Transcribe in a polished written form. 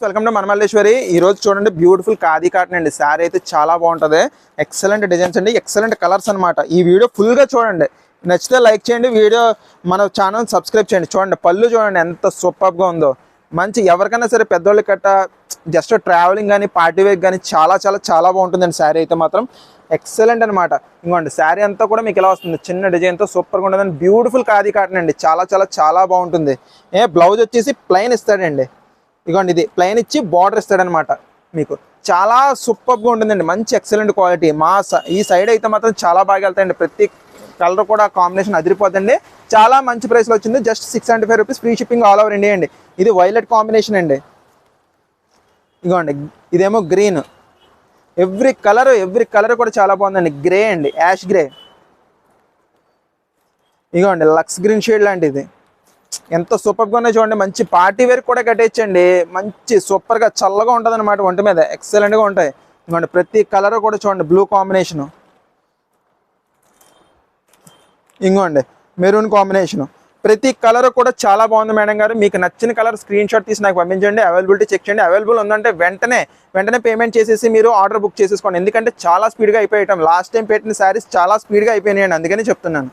Welcome to మనమల్లేశ్వరి. ఈ రోజు చూడండి బ్యూటిఫుల్ ఖాదీ కాటన్ అండి. శారీ అయితే చాలా బాగుంటుంది. ఎక్సలెంట్ డిజైన్స్ అండి, ఎక్సలెంట్ కలర్స్ అనమాట. ఈ వీడియో ఫుల్ గా చూడండి, నచ్చితే లైక్ చేయండి, వీడియో మన ఛానల్ సబ్స్క్రైబ్ చేయండి. చూడండి పళ్ళు చూడండి ఎంత సూపర్ గా ఉందో. మంచి ఎవరికైనా సరే పెద్దోళ్ళు కట్ట జస్ట్ ట్రావెలింగ్ కానీ పార్టీ వేర్ కానీ చాలా చాలా చాలా బాగుంటుందండి. శారీ అయితే మాత్రం ఎక్సలెంట్ అనమాట. ఇంకోండి శారీ అంతా కూడా మీకు ఇలా వస్తుంది, చిన్న డిజైన్తో సూపర్గా ఉంటుందండి. బ్యూటిఫుల్ ఖాదీ కాటన్ అండి, చాలా చాలా చాలా బాగుంటుంది. బ్లౌజ్ వచ్చేసి ప్లెయిన్ ఇస్తాడండి. ఇదిగోండి ఇది ప్లెయిన్ ఇచ్చి బార్డర్ ఇస్తాడనమాట. మీకు చాలా సూపర్గా ఉంటుందండి, మంచి ఎక్సలెంట్ క్వాలిటీ. ఈ సైడ్ అయితే మాత్రం చాలా బాగా వెళ్తాయండి. ప్రతి కలర్ కూడా కాంబినేషన్ అదిరిపోతుంది. చాలా మంచి ప్రైస్లో వచ్చింది. Just 675 rupees, free shipping all over India అండి. ఇది వైలెట్ కాంబినేషన్ అండి. ఇదిగోండి ఇదేమో గ్రీన్. ఎవ్రీ కలర్ కూడా చాలా బాగుందండి. గ్రే అండి, యాష్ గ్రే. ఇదిగోండి లక్స్ గ్రీన్ షేడ్ లాంటిది. ఎంత సూపర్గా ఉన్నాయి చూడండి. మంచి పార్టీ వేర్ కూడా కట్టేయచ్చండి. మంచి సూపర్గా చల్లగా ఉంటుంది అనమాట ఒంటి మీద. ఎక్సలెంట్గా ఉంటాయి. ఇదిగోండి ప్రతి కలర్ కూడా చూడండి, బ్లూ కాంబినేషను, ఇంకోండి మెరూన్ కాంబినేషను. ప్రతి కలర్ కూడా చాలా బాగుంది మేడం గారు. మీకు నచ్చిన కలర్ స్క్రీన్ షాట్ తీసి నాకు పంపించండి. అవైలబిలిటీ చెక్ చేయండి. అవైలబుల్ ఉందంటే వెంటనే పేమెంట్ చేసేసి మీరు ఆర్డర్ బుక్ చేసేసుకోండి. ఎందుకంటే చాలా స్పీడ్గా అయిపోయాం. లాస్ట్ టైం పెట్టిన శారీస్ చాలా స్పీడ్గా అయిపోయినాయండి, అందుకని చెప్తున్నాను.